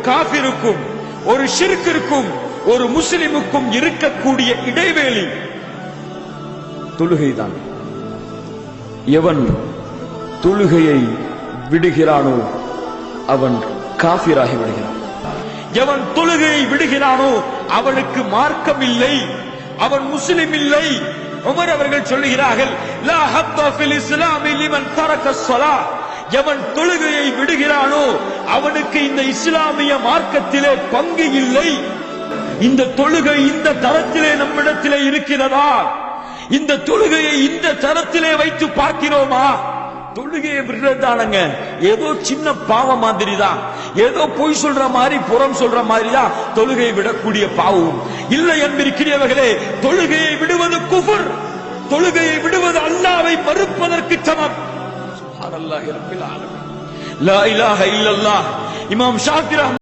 காஃபிருக்கும் ஒரு ஷிர்கிற்கும் ஒரு முஸ்லிமுக்கும் இருக்கக்கூடிய இடைவேளி தொழுகைதான். எவன் தொழுகையை விடுகிறானோ அவன் காஃபிராகி விடுகிறான். எவன் தொழுகையை விடுகிறானோ அவனுக்கு மார்க்கம் இல்லை, அவன் முஸ்லிம் இல்லை. உமர் அவர்கள் சொல்லுகிறார்கள், லா ஹத்த ஃபில் இஸ்லாமி லிமன் தரக ஸலாத். எவன் தொழுகையை விடுகிறானோ அவனுக்கு இந்த இஸ்லாமிய மார்க்கத்திலே பங்கு இல்லை. இந்த தொழுகை இந்த தரத்திலே நம்மிடத்திலே இருக்கிறதா? இந்த தொழுகையை இந்த தரத்திலே வைத்து பார்க்கிறோமா? தொழுகையை விடுறதானங்க ஏதோ சின்ன பாவம் மாதிரி தான், ஏதோ பொய் சொல்ற மாதிரி புறம் சொல்ற மாதிரி தான் தொழுகையை விடக்கூடிய பாவம் இல்லை என்பிருக்கிறவர்களே. தொழுகையை விடுவது குஃபர், தொழுகையை விடுவது அல்லாஹ்வை மறுப்பதற்கு சமம். சுப்ஹானல்லாஹி ரப்பில் ஆலமீன், லா இலாஹ இல்லல்லாஹ். இமாம் ஷாஃபி